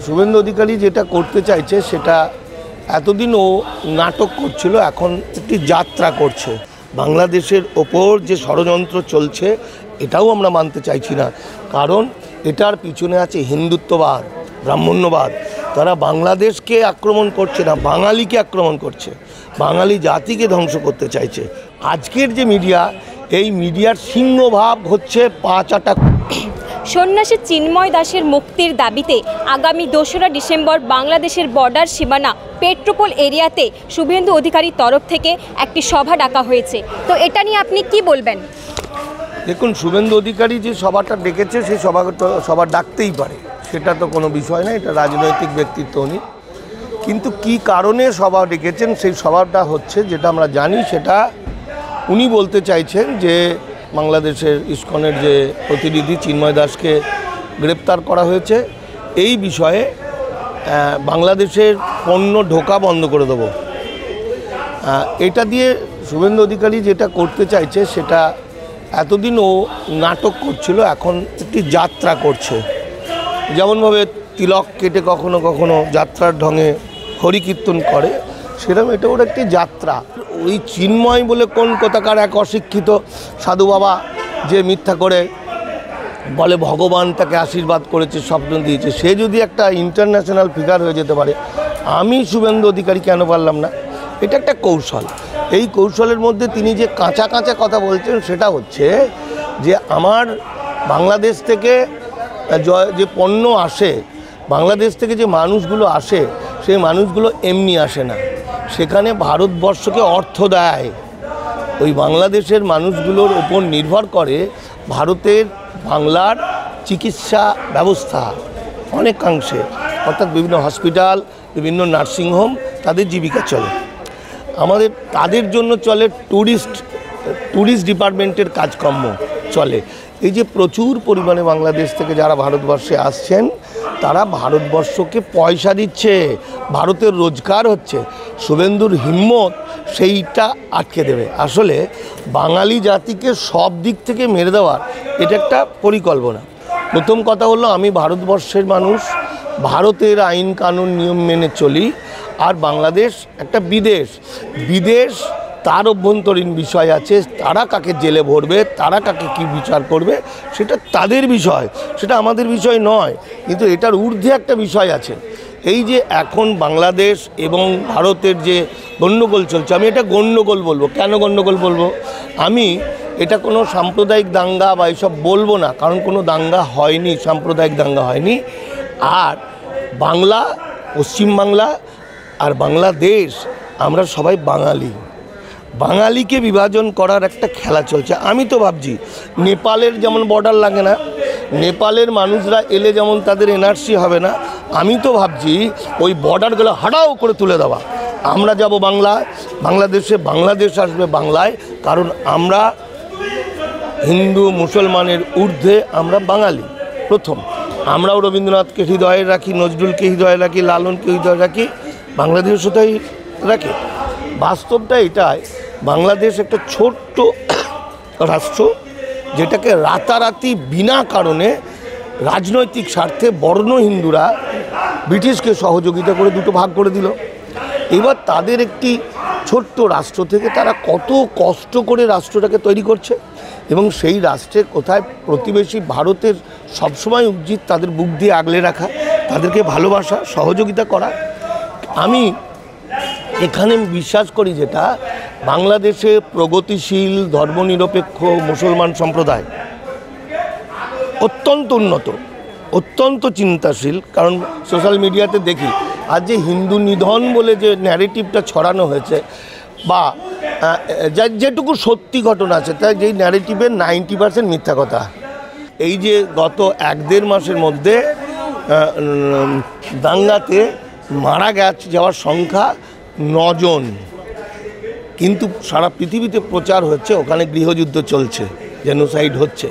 শুভেন্দু অধিকারী যেটা করতে চাইছে সেটা এতদিন ও নাটক করছিল, এখন একটি যাত্রা করছে। বাংলাদেশের ওপর যে ষড়যন্ত্র চলছে এটাও আমরা মানতে চাইছি না, কারণ এটার পিছনে আছে হিন্দুত্ববাদ, ব্রাহ্মণ্যবাদ। তারা বাংলাদেশকে আক্রমণ করছে না, বাঙালিকে আক্রমণ করছে, বাঙালি জাতিকে ধ্বংস করতে চাইছে। আজকের যে মিডিয়া, এই মিডিয়ার সিংহভাগ হচ্ছে পাঁচাটা। সন্ন্যাসী চিন্ময় দাসের মুক্তির দাবিতে আগামী 2রা ডিসেম্বর বাংলাদেশের বর্ডার সীমানা পেট্রোপোল এরিয়াতে শুভেন্দু অধিকারীর তরফ থেকে একটি সভা ডাকা হয়েছে। তো এটা নিয়ে আপনি কি বলবেন? দেখুন, শুভেন্দু অধিকারী যে সভাটা ডেকেছে সেই সভা ডাকতেই পারে, সেটা তো কোনো বিষয় না, এটা রাজনৈতিক ব্যক্তিত্ব উনি। কিন্তু কি কারণে সভা ডেকেছেন সেই সভাটা হচ্ছে, যেটা আমরা জানি, সেটা উনি বলতে চাইছেন যে বাংলাদেশের ইসকনের যে প্রতিনিধি চিন্ময় দাসকে গ্রেপ্তার করা হয়েছে, এই বিষয়ে বাংলাদেশের পণ্য ঢোকা বন্ধ করে দেবো। এটা দিয়ে শুভেন্দু অধিকারী যেটা করতে চাইছে সেটা এতদিন ও নাটক করছিল, এখন একটি যাত্রা করছে। যেমনভাবে তিলক কেটে কখনো কখনো যাত্রার ঢঙে হরিকীর্তন করে, সেরকম এটা ওর একটি যাত্রা। ওই চিন্ময় বলে কোন কোথাকার এক অশিক্ষিত সাধু বাবা যে মিথ্যা করে বলে ভগবান তাকে আশীর্বাদ করেছে, স্বপ্ন দিয়েছে, সে যদি একটা ইন্টারন্যাশনাল ফিগার হয়ে যেতে পারে, আমি শুভেন্দু অধিকারী কেন পারলাম না? এটা একটা কৌশল। এই কৌশলের মধ্যে তিনি যে কাঁচা কাঁচা কথা বলছেন সেটা হচ্ছে যে আমার বাংলাদেশ থেকে যে পণ্য আসে, বাংলাদেশ থেকে যে মানুষগুলো আসে, সেই মানুষগুলো এমনি আসে না, সেখানে ভারতবর্ষকে অর্থ দেয়। ওই বাংলাদেশের মানুষগুলোর ওপর নির্ভর করে ভারতের বাংলার চিকিৎসা ব্যবস্থা অনেকাংশে, অর্থাৎ বিভিন্ন হসপিটাল, বিভিন্ন নার্সিংহোম, তাদের জীবিকা চলে। আমাদের তাদের জন্য চলে ট্যুরিস্ট ডিপার্টমেন্টের কাজকর্ম চলে। এই যে প্রচুর পরিমাণে বাংলাদেশ থেকে যারা ভারতবর্ষে আসছেন, তারা ভারতবর্ষকে পয়সা দিচ্ছে, ভারতের রোজগার হচ্ছে। শুভেন্দুর হিম্মত সেইটা আটকে দেবে। আসলে বাঙালি জাতিকে সব দিক থেকে মেরে দেওয়ার এটা একটা পরিকল্পনা। প্রথম কথা হলো, আমি ভারতবর্ষের মানুষ, ভারতের আইন কানুন নিয়ম মেনে চলি, আর বাংলাদেশ একটা বিদেশ, তার অভ্যন্তরীণ বিষয় আছে, তারা কাকে জেলে ভরবে, তারা কাকে কি বিচার করবে, সেটা তাদের বিষয়, সেটা আমাদের বিষয় নয়। কিন্তু এটার ঊর্ধ্বে একটা বিষয় আছে। এই যে এখন বাংলাদেশ এবং ভারতের যে গণ্ডগোল চলছে, আমি এটা গণ্ডগোল বলবো। কেন গণ্ডগোল বলবো? আমি এটা কোনো সাম্প্রদায়িক দাঙ্গা বা এসব বলবো না, কারণ কোনো দাঙ্গা হয়নি, সাম্প্রদায়িক দাঙ্গা হয়নি। আর বাংলা, পশ্চিমবাংলা আর বাংলাদেশ, আমরা সবাই বাঙালি। বাঙালিকে বিভাজন করার একটা খেলা চলছে। আমি তো ভাবছি নেপালের যেমন বর্ডার লাগে না, নেপালের মানুষরা এলে যেমন তাদের এনআরসি হবে না, আমি তো ভাবছি ওই বর্ডারগুলো হাঁটাও করে তুলে দেওয়া। আমরা যাব বাংলায়, বাংলাদেশে, বাংলাদেশ আসবে বাংলায়, কারণ আমরা হিন্দু মুসলমানের ঊর্ধ্বে, আমরা বাঙালি। প্রথম আমরাও রবীন্দ্রনাথকে হৃদয়ে রাখি, নজরুলকে হৃদয়ে রাখি, লালনকে হৃদয়ে রাখি, বাংলাদেশও তাই রাখে। বাস্তবটা এটাই, বাংলাদেশ একটা ছোট্ট রাষ্ট্র, যেটাকে রাতারাতি বিনা কারণে রাজনৈতিক স্বার্থে বর্ণ হিন্দুরা ব্রিটিশকে সহযোগিতা করে দুটো ভাগ করে দিল। এবার তাদের একটি ছোট্ট রাষ্ট্র থেকে তারা কত কষ্ট করে রাষ্ট্রটাকে তৈরি করছে, এবং সেই রাষ্ট্রের কোথায় প্রতিবেশী ভারতের সবসময় উচিত তাদের বুক দিয়ে আগলে রাখা, তাদেরকে ভালোবাসা, সহযোগিতা করা। আমি এখানে বিশ্বাস করি যেটা বাংলাদেশে প্রগতিশীল ধর্মনিরপেক্ষ মুসলমান সম্প্রদায় অত্যন্ত উন্নত, অত্যন্ত চিন্তাশীল। কারণ সোশ্যাল মিডিয়াতে দেখি আজ যে হিন্দু নিধন বলে যে ন্যারেটিভটা ছড়ানো হয়েছে, বা যেটুকু সত্যি ঘটনা আছে, তাই যেই ন্যারেটিভের 90% মিথ্যা কথা। এই যে গত 1-1.5 মাসের মধ্যে দাঙ্গাতে মারা যাওয়ার সংখ্যা 9 জন, কিন্তু সারা পৃথিবীতে প্রচার হচ্ছে ওখানে গৃহযুদ্ধ চলছে, জেনোসাইড হচ্ছে।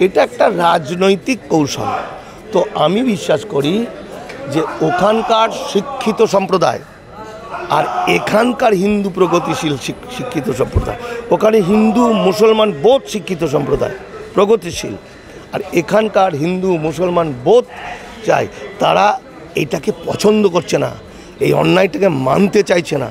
এটা একটা রাজনৈতিক কৌশল। তো আমি বিশ্বাস করি যে ওখানকার শিক্ষিত সম্প্রদায় আর এখানকার হিন্দু প্রগতিশীল শিক্ষিত সম্প্রদায়, ওখানে হিন্দু মুসলমান বোধ শিক্ষিত সম্প্রদায় প্রগতিশীল, আর এখানকার হিন্দু মুসলমান বোধ চাই তারা এটাকে পছন্দ করছে না, এই অন্যায়টাকে মানতে চাইছে না।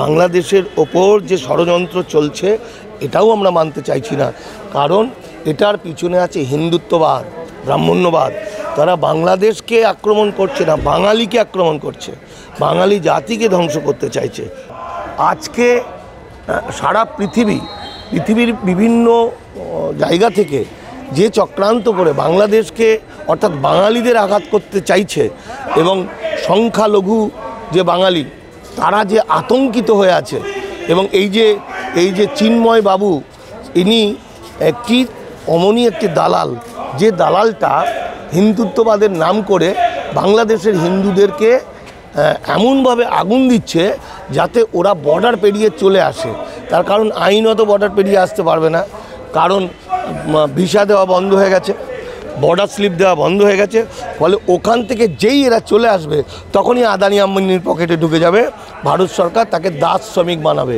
বাংলাদেশের ওপর যে ষড়যন্ত্র চলছে এটাও আমরা মানতে চাইছি না, কারণ এটার পিছনে আছে হিন্দুত্ববাদ, ব্রাহ্মণ্যবাদ। তারা বাংলাদেশকে আক্রমণ করছে না, বাঙালিকে আক্রমণ করছে, বাঙালি জাতিকে ধ্বংস করতে চাইছে। আজকে সারা পৃথিবীর বিভিন্ন জায়গা থেকে যে চক্রান্ত করে বাংলাদেশকে অর্থাৎ বাঙালিদের আঘাত করতে চাইছে, এবং সংখ্যালঘু যে বাঙালি তারা যে আতঙ্কিত হয়ে আছে, এবং এই যে চিন্ময় বাবু ইনি অমনি একটি দালাল, যে দালালটা হিন্দুত্ববাদের নাম করে বাংলাদেশের হিন্দুদেরকে এমনভাবে আগুন দিচ্ছে যাতে ওরা বর্ডার পেরিয়ে চলে আসে। তার কারণ আইনত বর্ডার পেরিয়ে আসতে পারবে না, কারণ ভিসা দেওয়া বন্ধ হয়ে গেছে, বর্ডার স্লিপ দেওয়া বন্ধ হয়ে গেছে। ফলে ওখান থেকে যেই এরা চলে আসবে তখনই আদানি আম্বানির পকেটে ঢুকে যাবে, ভারত সরকার তাকে দাস শ্রমিক বানাবে।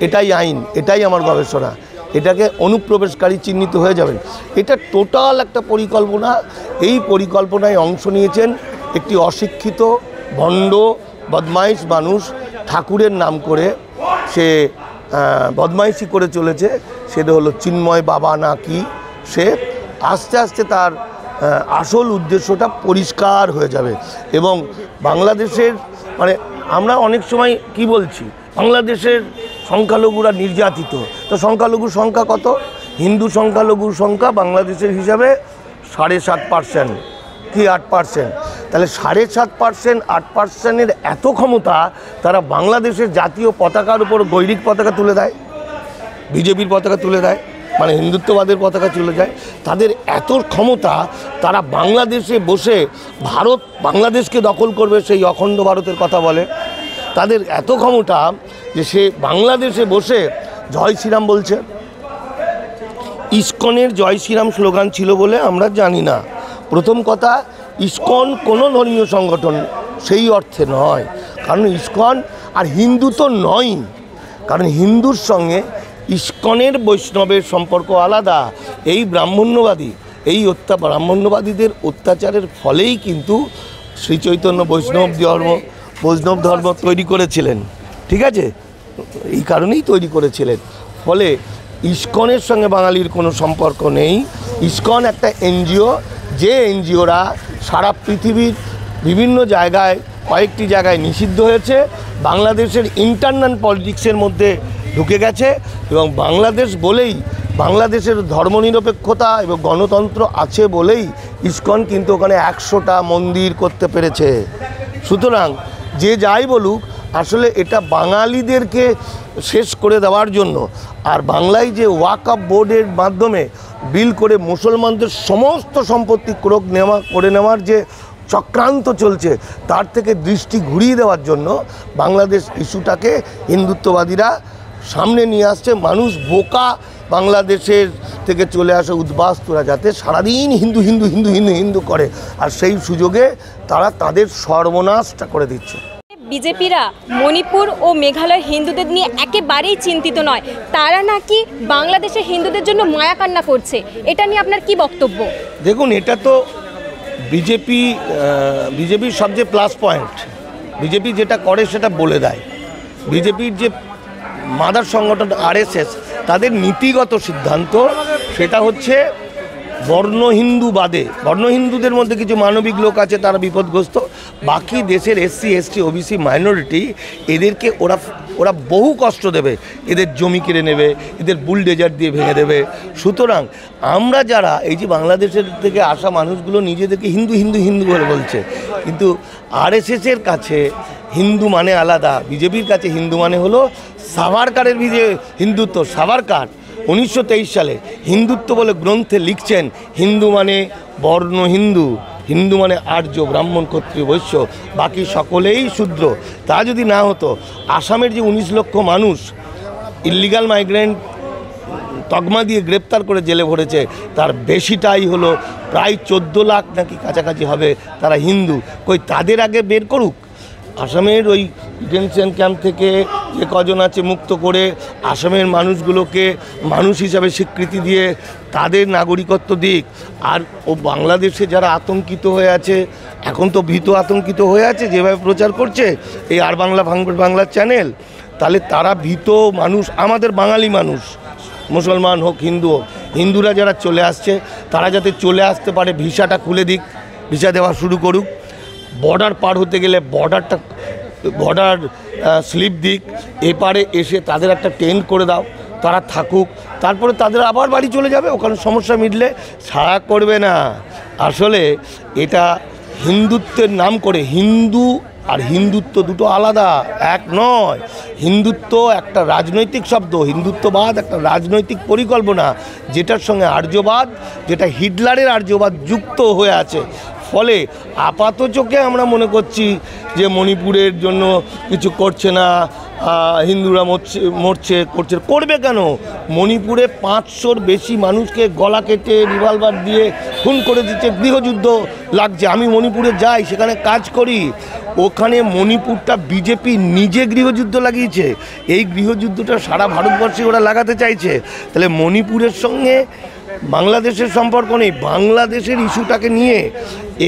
এটাই আইন, এটাই আমার গবেষণা, এটাকে অনুপ্রবেশকারী চিহ্নিত হয়ে যাবেন। এটা টোটাল একটা পরিকল্পনা। এই পরিকল্পনায় অংশ নিয়েছেন একটি অশিক্ষিত ভণ্ড বদমাইশ মানুষ, ঠাকুরের নাম করে সে বদমাইশি করে চলেছে। সেটা হলো চিন্ময় বাবা না কি, সে আস্তে আস্তে তার আসল উদ্দেশ্যটা পরিষ্কার হয়ে যাবে। এবং বাংলাদেশের আমরা অনেক সময় কি বলছি, বাংলাদেশের সংখ্যালঘুরা নির্যাতিত, তো সংখ্যালঘুর সংখ্যা কত? হিন্দু সংখ্যালঘুর সংখ্যা বাংলাদেশের হিসাবে 7.5% কি 8%। তাহলে 7.5%, 8%-এর এত ক্ষমতা, তারা বাংলাদেশের জাতীয় পতাকার উপর গৈরিক পতাকা তুলে দেয়, বিজেপির পতাকা তুলে দেয়, হিন্দুত্ববাদের পতাকা তুলে দেয়। তাদের এত ক্ষমতা, তারা বাংলাদেশে বসে বাংলাদেশকে দখল করবে সেই অখণ্ড ভারতের কথা বলে। তাদের এত ক্ষমতা যে সে বাংলাদেশে বসে জয় শ্রীরাম বলছে। ইসকনের জয় শ্রীরাম স্লোগান ছিল বলে আমরা জানি না। প্রথম কথা, ইসকন কোনো ধর্মীয় সংগঠন সেই অর্থে নয়, কারণ ইসকন আর হিন্দু তো নয়, কারণ হিন্দুর সঙ্গে ইসকনের বৈষ্ণবের সম্পর্ক আলাদা। এই ব্রাহ্মণ্যবাদীদের অত্যাচারের ফলেই কিন্তু শ্রী চৈতন্য বৈষ্ণব ধর্ম তৈরি করেছিলেন, ঠিক আছে? এই কারণেই তৈরি করেছিলেন। ফলে ইসকনের সঙ্গে বাঙালির কোনো সম্পর্ক নেই। ইসকন একটা এনজিও, যে এনজিওরা সারা পৃথিবীর বিভিন্ন জায়গায়, কয়েকটি জায়গায় নিষিদ্ধ হয়েছে, বাংলাদেশের ইন্টারনাল পলিটিক্সের মধ্যে ঢুকে গেছে, এবং বাংলাদেশ বলেই, বাংলাদেশের ধর্মনিরপেক্ষতা এবং গণতন্ত্র আছে বলেই ইসকন কিন্তু ওখানে 100টা মন্দির করতে পেরেছে। সুতরাং যে যাই বলুক, আসলে এটা বাঙালিদেরকে শেষ করে দেওয়ার জন্য, আর বাংলায় যে ওয়াকফ বোর্ডের মাধ্যমে বিল করে মুসলমানদের সমস্ত সম্পত্তি করে নেওয়ার যে চক্রান্ত চলছে, তার থেকে দৃষ্টি ঘুরিয়ে দেওয়ার জন্য বাংলাদেশ ইস্যুটাকে হিন্দুত্ববাদীরা সামনে নিয়ে আসছে। মানুষ বোকা, বাংলাদেশের থেকে চলে আসা উদ্বাস্তুরা যাতে সারাদিন হিন্দু হিন্দু হিন্দু হিন্দু হিন্দু করে, আর সেই সুযোগে তারা তাদের সর্বনাশটা করে দিচ্ছে। বিজেপিরা মণিপুর ও মেঘালয়ের হিন্দুদের নিয়ে একেবারেই চিন্তিত নয়, তারা নাকি বাংলাদেশের হিন্দুদের জন্য মায়া কান্না করছে। এটা নিয়ে আপনার কি বক্তব্য? দেখুন, এটা তো বিজেপির সবচেয়ে প্লাস পয়েন্ট। বিজেপি যেটা করে সেটা বলে দেয়। বিজেপির যে মাদার সংগঠন RSS, তাদের নীতিগত সিদ্ধান্ত সেটা হচ্ছে বর্ণ হিন্দুদের মধ্যে কিছু মানবিক লোক আছে, তারা বিপদগ্রস্ত। বাকি দেশের SC ST OBC মাইনরিটি, এদেরকে ওরা বহু কষ্ট দেবে, এদের জমি কেড়ে নেবে, এদের বুলডেজার দিয়ে ভেঙে দেবে। সুতরাং আমরা যারা এই যে বাংলাদেশের থেকে আসা মানুষগুলো নিজেদেরকে হিন্দু হিন্দু হিন্দু বলে বলছে, কিন্তু RSS-এর কাছে হিন্দু মানে আলাদা। বিজেপির কাছে হিন্দু মানে হলো সাভারকারের হিন্দুত্ব। সাভারকার 1923 সালে হিন্দুত্ব বলে গ্রন্থে লিখছেন, হিন্দু মানে বর্ণ হিন্দু, হিন্দু মানে আর্য, ব্রাহ্মণ, ক্ষত্রিয়, বৈশ্য, বাকি সকলেই শূদ্র। তা যদি না হতো, আসামের যে 19 লক্ষ মানুষ ইল্লিগাল মাইগ্রেন্ট তকমা দিয়ে গ্রেপ্তার করে জেলে ভরেছে, তার বেশিটাই হলো প্রায় 14 লাখ নাকি কাছাকাছি হবে তারা হিন্দু। কই তাদের আগে বের করুক। আসামের ওই ডিটেনশন ক্যাম্প থেকে যে কজন আছে মুক্ত করে আসামের মানুষগুলোকে মানুষ হিসাবে স্বীকৃতি দিয়ে তাদের নাগরিকত্ব দিক। আর ও বাংলাদেশে যারা আতঙ্কিত হয়ে আছে, এখন তো ভীত আতঙ্কিত হয়ে আছে যেভাবে প্রচার করছে এই আর বাংলার চ্যানেল, তাহলে তারা ভীত মানুষ, আমাদের বাঙালি মানুষ, মুসলমান হোক হিন্দু হোক, হিন্দুরা যারা চলে আসছে তারা যাতে চলে আসতে পারে, ভিসাটা খুলে দিক, ভিসা দেওয়া শুরু করুক। বর্ডার পার হতে গেলে বর্ডার স্লিপ দিক, এপারে এসে তাদের একটা টেন্ট করে দাও, তারা থাকুক, তারপরে তাদের আবার বাড়ি চলে যাবে, ওখানে সমস্যা মিটলে। ছাড়া করবে না। আসলে এটা হিন্দুত্বের নাম করে, হিন্দু আর হিন্দুত্ব দুটো আলাদা, এক নয়। হিন্দুত্ব একটা রাজনৈতিক শব্দ, হিন্দুত্ববাদ একটা রাজনৈতিক পরিকল্পনা, যেটার সঙ্গে আর্যবাদ, যেটা হিটলারের আর্যবাদ যুক্ত হয়ে আছে। ফলে আপাত চোখে আমরা মনে করছি যে মণিপুরের জন্য কিছু করছে না, হিন্দুরা করছে, করবে কেন? মণিপুরে 500-র বেশি মানুষকে গলা কেটে রিভলভার দিয়ে খুন করে দিচ্ছে, গৃহযুদ্ধ লাগছে। আমি মণিপুরে যাই, সেখানে কাজ করি, ওখানে মণিপুরটা বিজেপি নিজে গৃহযুদ্ধ লাগিয়েছে। এই গৃহযুদ্ধটা সারা ভারতবর্ষে ওরা লাগাতে চাইছে। তাহলে মণিপুরের সঙ্গে বাংলাদেশের সম্পর্ক নেই। বাংলাদেশের ইস্যুটাকে নিয়ে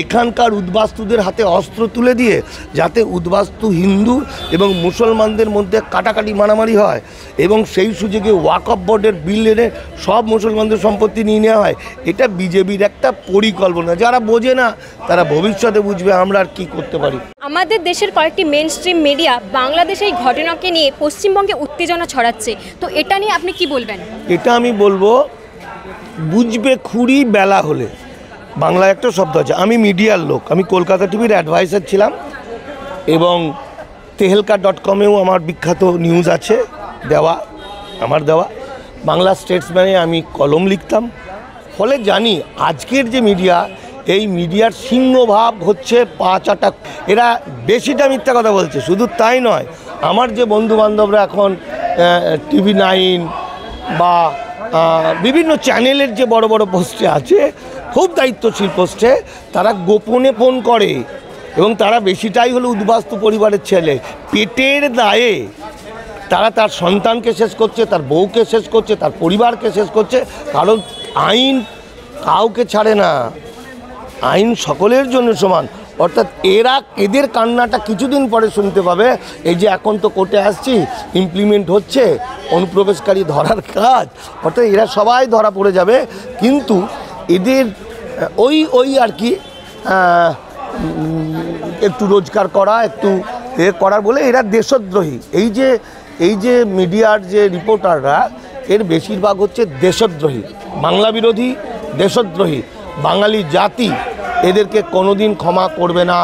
এখানকার উদ্বাস্তুদের হাতে অস্ত্র তুলে দিয়ে যাতে উদ্বাস্তু হিন্দু এবং মুসলমানদের মধ্যে কাটাকাটি মারামারি হয় এবং সেই সুযোগে ওয়াকফ বোর্ডের বিল এনে সব মুসলমানদের সম্পত্তি নিয়ে নেওয়া হয়, এটা বিজেপির একটা পরিকল্পনা। যারা বোঝে না তারা ভবিষ্যতে বুঝবে আমরা আর কী করতে পারি। আমাদের দেশের কয়েকটি মেন স্ট্রিম মিডিয়া বাংলাদেশের এই ঘটনাকে নিয়ে পশ্চিমবঙ্গে উত্তেজনা ছড়াচ্ছে, তো এটা নিয়ে আপনি কি বলবেন? এটা আমি বলবো, বুঝবে খুঁড়ি বেলা হলে। বাংলায় একটা শব্দ আছে, আমি মিডিয়ার লোক, আমি কলকাতা টিভির অ্যাডভাইসার ছিলাম এবং tehelka.com-এও আমার বিখ্যাত নিউজ আছে আমার দেওয়া। বাংলা স্টেটসম্যানে আমি কলম লিখতাম। ফলে জানি আজকের যে মিডিয়া, এই মিডিয়ার সিংহভাগ হচ্ছে পাঁচাটা, এরা বেশিটা মিথ্যা কথা বলছে। শুধু তাই নয়, আমার যে বন্ধুবান্ধবরা এখন TV9 বা বিভিন্ন চ্যানেলের যে বড় বড় পোস্টে আছে, খুব দায়িত্বশীল পোস্টে, তারা গোপনে ফোন করে এবং তারা বেশিটাই হলো উদ্বাস্তু পরিবারের ছেলে। পেটের দায়ে তারা তার সন্তানকে শেষ করছে, তার বউকে শেষ করছে, তার পরিবারকে শেষ করছে, কারণ আইন কাউকে ছাড়ে না, আইন সকলের জন্য সমান। অর্থাৎ এদের কান্নাটা কিছুদিন পরে শুনতে পাবে। এই যে এখন তো কোর্টে আসছি, ইমপ্লিমেন্ট হচ্ছে অনুপ্রবেশকারী ধরার কাজ, অর্থাৎ এরা সবাই ধরা পড়ে যাবে। কিন্তু এদের ওই আর কি একটু রোজগার করা, একটু করার বলে এরা দেশদ্রোহী। এই যে মিডিয়ার যে রিপোর্টাররা, এর বেশিরভাগ হচ্ছে দেশদ্রোহী, বাংলা বিরোধী, দেশদ্রোহী। বাঙালি জাতি এদেরকে কোনোদিন ক্ষমা করবে না।